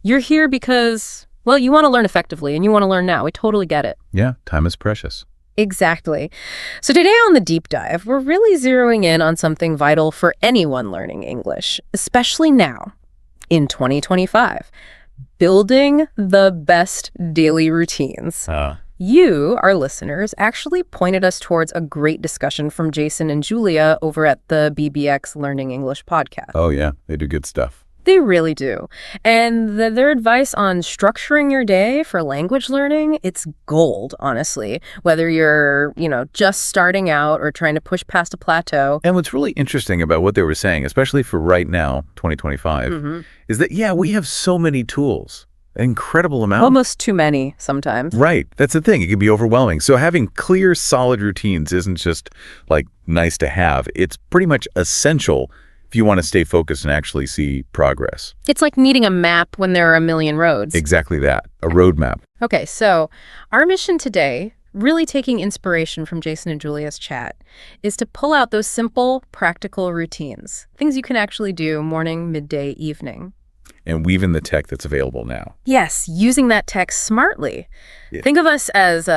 You're here because, well, you want to learn effectively and you want to learn now. We totally get it. Yeah, time is precious. Exactly. So today on the deep dive, we're really zeroing in on something vital for anyone learning English, especially now in 2025. Building the best daily routines. You, our listeners, actually pointed us towards a great discussion from Jason and Julia over at the BBX Learning English podcast. Oh, yeah. They do good stuff. They really do. And their advice on structuring your day for language learning, it's gold, honestly. Whether you're, just starting out or trying to push past a plateau. And what's really interesting about what they were saying, especially for right now, 2025, is that, we have so many tools. An incredible amount. Almost too many sometimes. Right. That's the thing. It can be overwhelming. So having clear, solid routines isn't just nice to have. It's pretty much essential if you want to stay focused and actually see progress. It's like needing a map when there are a million roads. Exactly that. A roadmap. Okay, so our mission today, really taking inspiration from Jason and Julia's chat, is to pull out those simple, practical routines. Things you can actually do morning, midday, evening. And weave in the tech that's available now. Yes, using that tech smartly. Yeah. Think of us as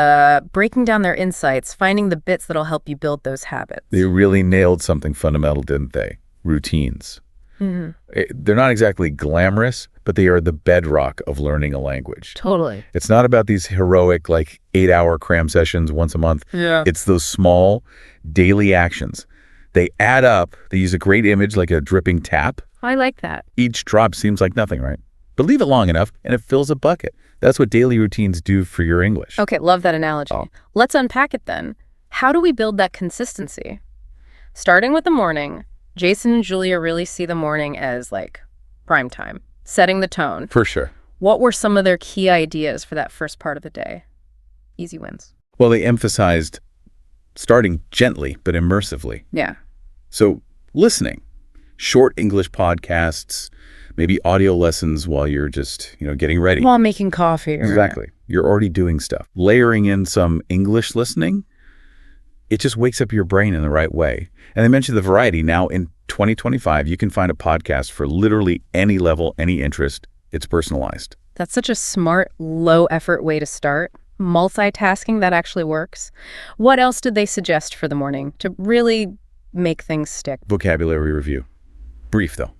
breaking down their insights, finding the bits that'll help you build those habits. They really nailed something fundamental, didn't they? Routines. They're not exactly glamorous, but they are the bedrock of learning a language. Totally. It's not about these heroic 8-hour cram sessions once a month. Yeah. It's those small daily actions. They add up. They use a great image like a dripping tap. I like that. Each drop seems like nothing, right? But leave it long enough and it fills a bucket. That's what daily routines do for your English. Okay, love that analogy. Let's unpack it then. How do we build that consistency? Starting with the morning, Jason and Julia really see the morning as prime time, setting the tone. For sure. What were some of their key ideas for that first part of the day? Easy wins. Well, they emphasized starting gently but immersively. Yeah. So listening, short English podcasts, maybe audio lessons while you're just, getting ready. While making coffee. Exactly. You're already doing stuff. Layering in some English listening, it just wakes up your brain in the right way. And they mentioned the variety. Now in 2025, you can find a podcast for literally any level, any interest. It's personalized. That's such a smart, low-effort way to start. Multitasking, that actually works. What else did they suggest for the morning to really make things stick? Vocabulary review. Brief, though.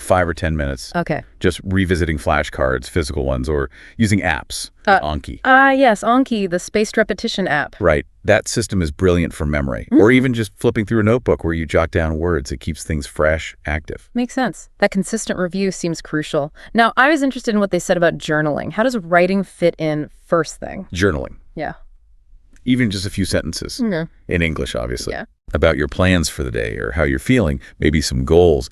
5 or 10 minutes. Okay. Just revisiting flashcards, physical ones, or using apps, like Anki. Yes, Anki, the spaced repetition app. Right. That system is brilliant for memory. Or even just flipping through a notebook where you jot down words. It keeps things fresh, active. Makes sense. That consistent review seems crucial. Now, I was interested in what they said about journaling. How does writing fit in first thing? Journaling. Yeah. Even just a few sentences. In English, obviously. Yeah. About your plans for the day or how you're feeling, maybe some goals.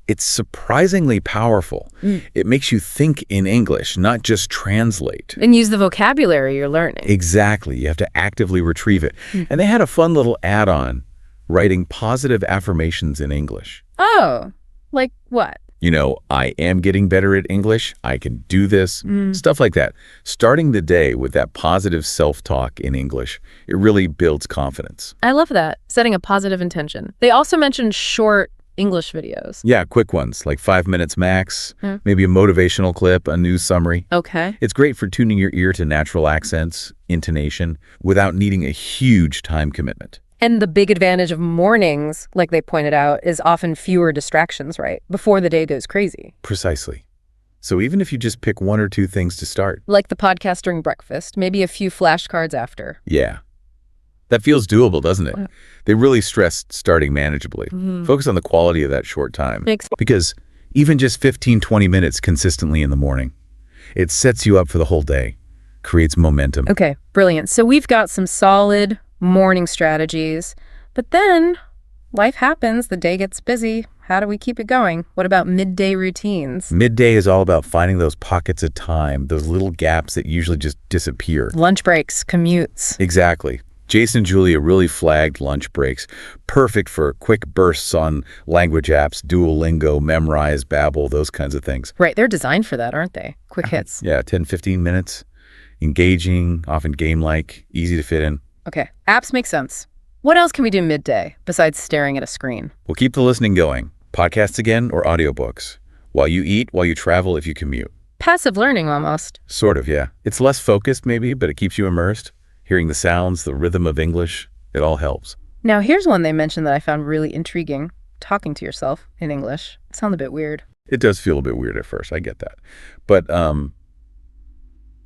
It's surprisingly powerful. It makes you think in English, not just translate. And use the vocabulary you're learning. Exactly. You have to actively retrieve it. And they had a fun little add-on, writing positive affirmations in English. Oh, like what? I am getting better at English. I can do this. Stuff like that. Starting the day with that positive self-talk in English, it really builds confidence. I love that. Setting a positive intention. They also mentioned short English videos. Yeah, quick ones, 5 minutes max, maybe a motivational clip, a news summary. Okay. It's great for tuning your ear to natural accents, intonation, without needing a huge time commitment. And the big advantage of mornings, like they pointed out, is often fewer distractions, right? Before the day goes crazy. Precisely. So even if you just pick 1 or 2 things to start. Like the podcast during breakfast, maybe a few flashcards after. Yeah. That feels doable, doesn't it? They really stressed starting manageably. Focus on the quality of that short time. Because even just 15, 20 minutes consistently in the morning, it sets you up for the whole day, creates momentum. Okay, brilliant. So we've got some solid morning strategies, but then life happens, the day gets busy. How do we keep it going? What about midday routines? Midday is all about finding those pockets of time, those little gaps that usually just disappear. Lunch breaks, commutes. Exactly. Jason and Julia really flagged lunch breaks, perfect for quick bursts on language apps, Duolingo, Memrise, Babbel, those kinds of things. Right, they're designed for that, aren't they? Quick hits. Yeah, 10, 15 minutes, engaging, often game-like, easy to fit in. Okay, apps make sense. What else can we do midday besides staring at a screen? We'll keep the listening going. Podcasts again or audiobooks. While you eat, while you travel, if you commute. Passive learning almost. Sort of, yeah. It's less focused maybe, but it keeps you immersed. Hearing the sounds, the rhythm of English, it all helps. Now, here's one they mentioned that I found really intriguing. Talking to yourself in English. Sounds a bit weird. It does feel a bit weird at first, I get that. But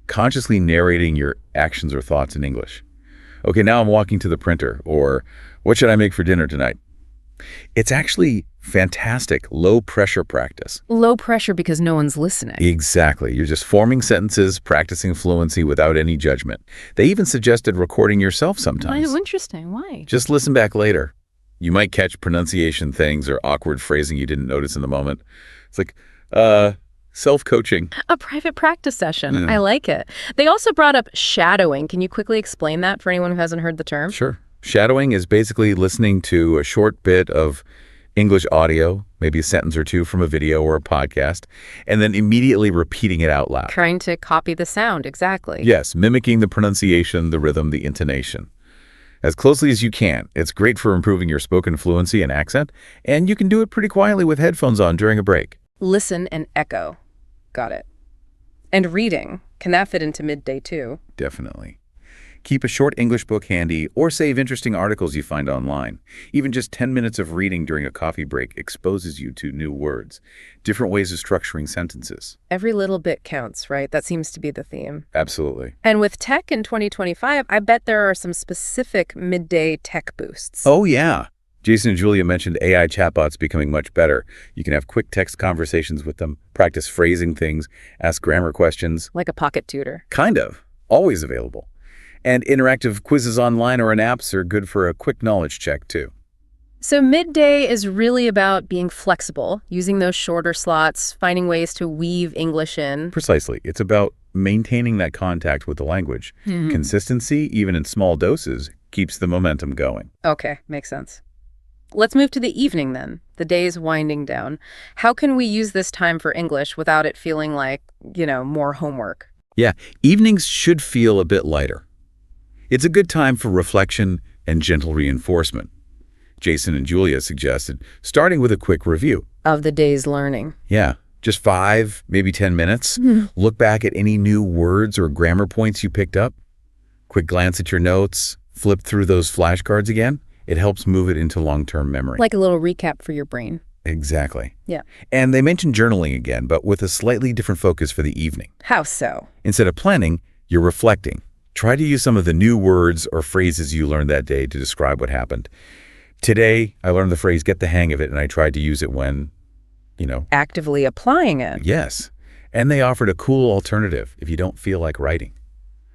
consciously narrating your actions or thoughts in English. Okay, now I'm walking to the printer, or what should I make for dinner tonight? It's actually fantastic low-pressure practice. Low pressure because no one's listening. Exactly. You're just forming sentences, practicing fluency without any judgment. They even suggested recording yourself sometimes. Oh, interesting. Why? Just listen back later. You might catch pronunciation things or awkward phrasing you didn't notice in the moment. It's like, self-coaching. A private practice session. Yeah. I like it. They also brought up shadowing. Can you quickly explain that for anyone who hasn't heard the term? Sure. Shadowing is basically listening to a short bit of English audio, maybe a sentence or two from a video or a podcast, and then immediately repeating it out loud. Trying to copy the sound, exactly. Yes, mimicking the pronunciation, the rhythm, the intonation. As closely as you can. It's great for improving your spoken fluency and accent, and you can do it pretty quietly with headphones on during a break. Listen and echo. Got it. And reading. Can that fit into midday too? Definitely. Keep a short English book handy or save interesting articles you find online. Even just 10 minutes of reading during a coffee break exposes you to new words, different ways of structuring sentences. Every little bit counts, right? That seems to be the theme. Absolutely. And with tech in 2025, I bet there are some specific midday tech boosts. Oh, yeah. Jason and Julia mentioned AI chatbots becoming much better. You can have quick text conversations with them, practice phrasing things, ask grammar questions. Like a pocket tutor. Kind of. Always available. And interactive quizzes online or in apps are good for a quick knowledge check, too. So midday is really about being flexible, using those shorter slots, finding ways to weave English in. Precisely. It's about maintaining that contact with the language. Consistency, even in small doses, keeps the momentum going. Okay, makes sense. Let's move to the evening then. The day's winding down. How can we use this time for English without it feeling like, more homework? Yeah, evenings should feel a bit lighter. It's a good time for reflection and gentle reinforcement. Jason and Julia suggested starting with a quick review. Of the day's learning. Yeah, just 5, maybe 10 minutes. Look back at any new words or grammar points you picked up. Quick glance at your notes. Flip through those flashcards again. It helps move it into long-term memory. Like a little recap for your brain. Exactly. Yeah. And they mentioned journaling again, but with a slightly different focus for the evening. How so? Instead of planning, you're reflecting. Try to use some of the new words or phrases you learned that day to describe what happened. Today, I learned the phrase, get the hang of it, and I tried to use it when, Actively applying it. Yes. And they offered a cool alternative if you don't feel like writing.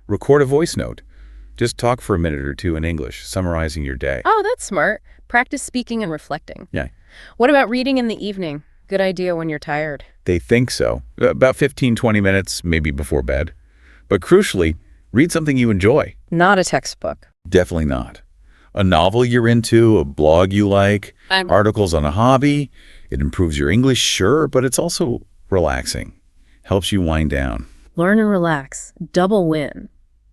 Record a voice note. Just talk for a minute or two in English, summarizing your day. Oh, that's smart. Practice speaking and reflecting. Yeah. What about reading in the evening? Good idea when you're tired. They think so. About 15, 20 minutes, maybe before bed. But crucially, read something you enjoy. Not a textbook. Definitely not. A novel you're into, a blog you like, articles on a hobby. It improves your English, sure, but it's also relaxing. Helps you wind down. Learn and relax. Double win.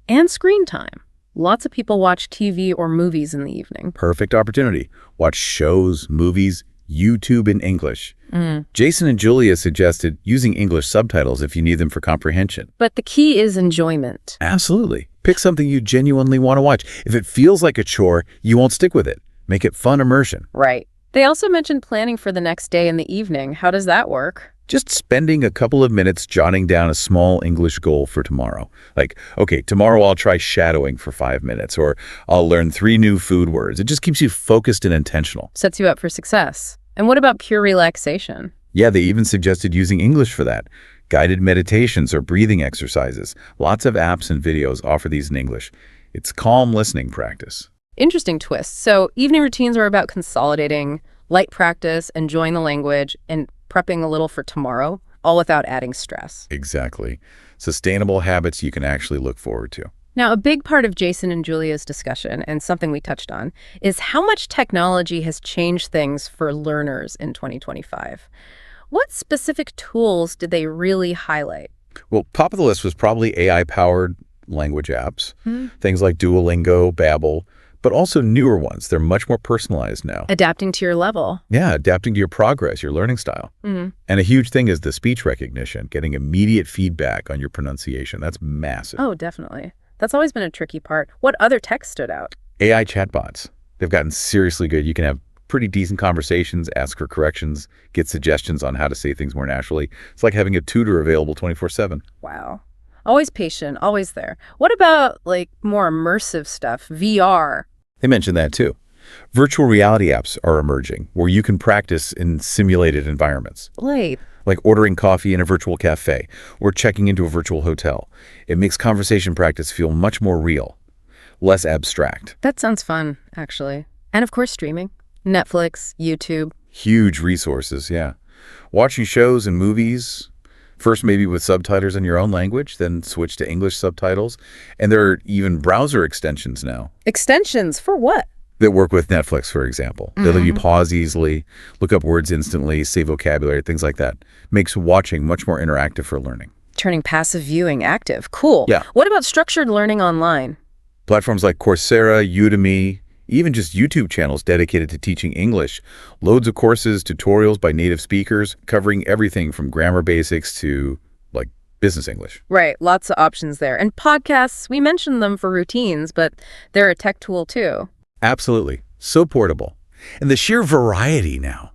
And screen time. Lots of people watch TV or movies in the evening. Perfect opportunity. Watch shows, movies, YouTube in English. Jason and Julia suggested using English subtitles if you need them for comprehension. But the key is enjoyment. Absolutely. Pick something you genuinely want to watch. If it feels like a chore, you won't stick with it. Make it fun immersion. Right. They also mentioned planning for the next day in the evening. How does that work? Just spending a couple of minutes jotting down a small English goal for tomorrow. Like, okay, tomorrow I'll try shadowing for 5 minutes, or I'll learn 3 new food words. It just keeps you focused and intentional. Sets you up for success. And what about pure relaxation? Yeah, they even suggested using English for that. Guided meditations or breathing exercises. Lots of apps and videos offer these in English. It's calm listening practice. Interesting twist. So evening routines are about consolidating, light practice, enjoying the language, and prepping a little for tomorrow, all without adding stress. Exactly. Sustainable habits you can actually look forward to. Now, a big part of Jason and Julia's discussion, and something we touched on, is how much technology has changed things for learners in 2025. What specific tools did they really highlight? Well, top of the list was probably AI-powered language apps, things like Duolingo, Babbel, but also newer ones. They're much more personalized now. Adapting to your level. Yeah, adapting to your progress, your learning style. And a huge thing is the speech recognition, getting immediate feedback on your pronunciation. That's massive. Oh, definitely. That's always been a tricky part. What other tech stood out? AI chatbots. They've gotten seriously good. You can have pretty decent conversations, ask for corrections, get suggestions on how to say things more naturally. It's like having a tutor available 24/7. Wow. Always patient, always there. What about, like, more immersive stuff, VR? They mentioned that too. Virtual reality apps are emerging where you can practice in simulated environments. Like Ordering coffee in a virtual cafe or checking into a virtual hotel. It makes conversation practice feel much more real, less abstract. that sounds fun, actually. And of course, streaming. Netflix, YouTube. Huge resources, yeah. Watching shows and movies, first maybe with subtitles in your own language, then switch to English subtitles. And there are even browser extensions now Extensions for what? that work with Netflix, for example. They let you pause easily, look up words instantly, save vocabulary, things like that. Makes watching much more interactive for learning. Turning passive viewing active. Cool. Yeah. What about structured learning online? Platforms like Coursera, Udemy, even just YouTube channels dedicated to teaching English. Loads of courses, tutorials by native speakers, covering everything from grammar basics to, like, business English. Right, lots of options there. And podcasts, we mentioned them for routines, but they're a tech tool too. Absolutely. So portable. And the sheer variety now.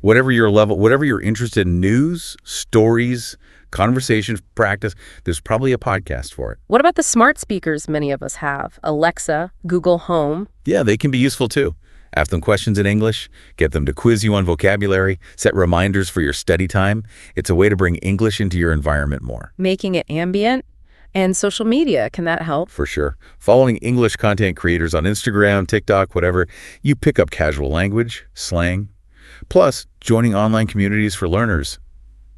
Whatever your level, whatever you're interested in, news, stories, conversation practice, there's probably a podcast for it. What about the smart speakers many of us have? Alexa, Google Home. Yeah, they can be useful too. Ask them questions in English, get them to quiz you on vocabulary, set reminders for your study time. It's a way to bring English into your environment more. Making it ambient. And social media, can that help? For sure. Following English content creators on Instagram, TikTok, whatever, you pick up casual language, slang. Plus, joining online communities for learners.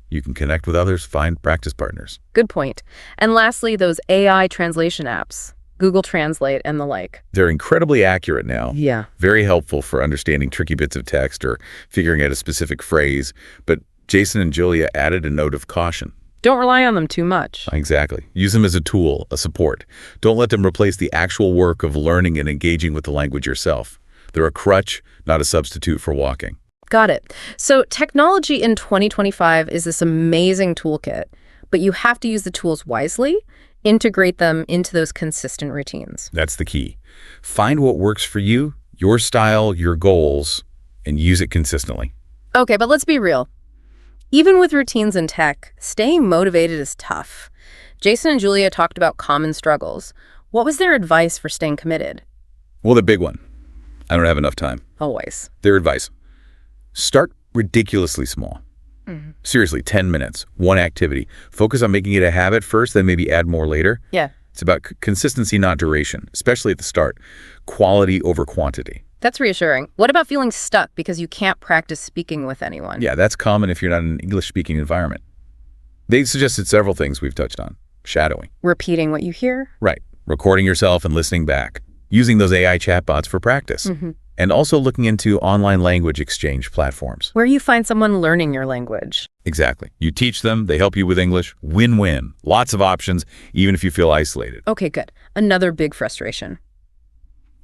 You can connect with others, find practice partners. Good point. And lastly, those AI translation apps, Google Translate and the like. They're incredibly accurate now. Yeah. Very helpful for understanding tricky bits of text or figuring out a specific phrase. But Jason and Julia added a note of caution. Don't rely on them too much. Exactly. Use them as a tool, a support. Don't let them replace the actual work of learning and engaging with the language yourself. They're a crutch, not a substitute for walking. Got it. So technology in 2025 is this amazing toolkit, but you have to use the tools wisely, integrate them into those consistent routines. That's the key. Find what works for you, your style, your goals, and use it consistently. Okay, but let's be real. Even with routines and tech, staying motivated is tough. Jason and Julia talked about common struggles. What was their advice for staying committed? Well, the big one. I don't have enough time. Always. Their advice. Start ridiculously small. Seriously, 10 minutes, one activity. Focus on making it a habit first, then maybe add more later. Yeah. It's about consistency, not duration, especially at the start. Quality over quantity. That's reassuring. What about feeling stuck because you can't practice speaking with anyone? Yeah, that's common if you're not in an English-speaking environment. They suggested several things we've touched on. Shadowing. Repeating what you hear? Right. Recording yourself and listening back. Using those AI chatbots for practice. And also looking into online language exchange platforms. Where you find someone learning your language. Exactly. You teach them, they help you with English. Win-win. Lots of options, even if you feel isolated. Okay, good. Another big frustration.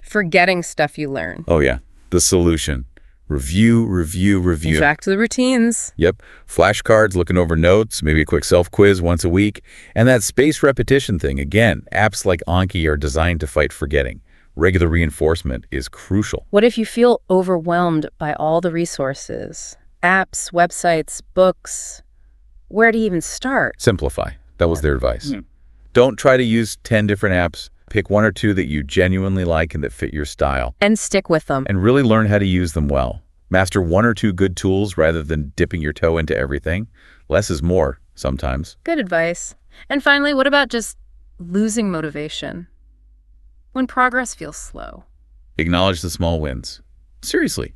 Forgetting stuff you learn. Oh, yeah. The solution. Review, review, review. Back to the routines. Yep. Flashcards, looking over notes, maybe a quick self-quiz once a week. And that spaced repetition thing. Again, apps like Anki are designed to fight forgetting. Regular reinforcement is crucial. What if you feel overwhelmed by all the resources? Apps, websites, books. Where to even start? Simplify. That was their advice. Don't try to use 10 different apps. Pick one or two that you genuinely like and that fit your style. And stick with them. And really learn how to use them well. Master one or two good tools rather than dipping your toe into everything. Less is more sometimes. Good advice. And finally, what about just losing motivation? When progress feels slow. Acknowledge the small wins. Seriously.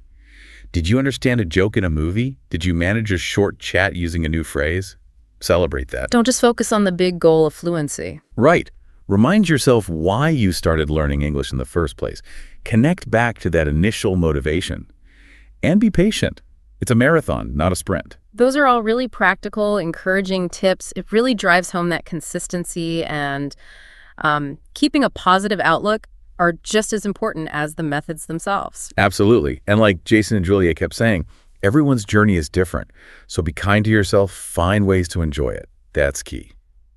Did you understand a joke in a movie? Did you manage a short chat using a new phrase? Celebrate that. Don't just focus on the big goal of fluency. Right. Remind yourself why you started learning English in the first place. Connect back to that initial motivation. And be patient. It's a marathon, not a sprint. Those are all really practical, encouraging tips. It really drives home that consistency and keeping a positive outlook are just as important as the methods themselves. Absolutely. And like Jason and Julia kept saying, everyone's journey is different. So be kind to yourself, find ways to enjoy it. That's key.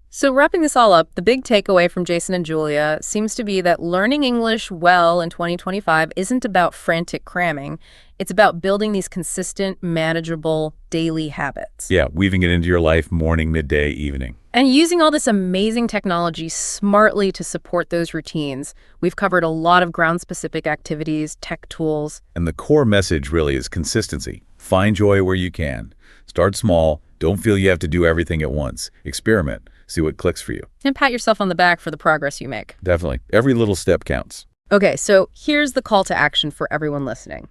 So wrapping this all up, the big takeaway from Jason and Julia seems to be that learning English well in 2025 isn't about frantic cramming. It's about building these consistent, manageable daily habits. Yeah, weaving it into your life morning, midday, evening. And using all this amazing technology smartly to support those routines. We've covered a lot of ground-specific activities, tech tools. And the core message really is consistency. Find joy where you can. Start small. Don't feel you have to do everything at once. Experiment. See what clicks for you. And pat yourself on the back for the progress you make. Definitely. Every little step counts. Okay, so here's the call to action for everyone listening.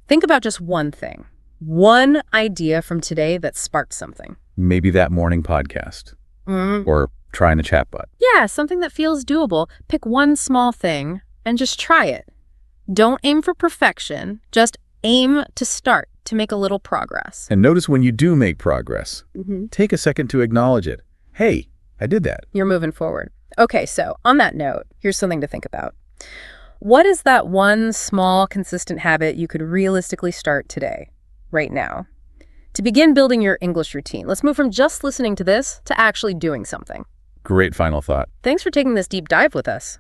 Think about just one thing, one idea from today that sparked something. Maybe that morning podcast. Or trying a chatbot. Yeah, something that feels doable. Pick one small thing and just try it. Don't aim for perfection. Just aim to start, to make a little progress. And notice when you do make progress. Take a second to acknowledge it. Hey, I did that. You're moving forward. Okay, so on that note, here's something to think about. What is that one small, consistent habit you could realistically start today, right now, to begin building your English routine? Let's move from just listening to this to actually doing something. Great final thought. Thanks for taking this deep dive with us.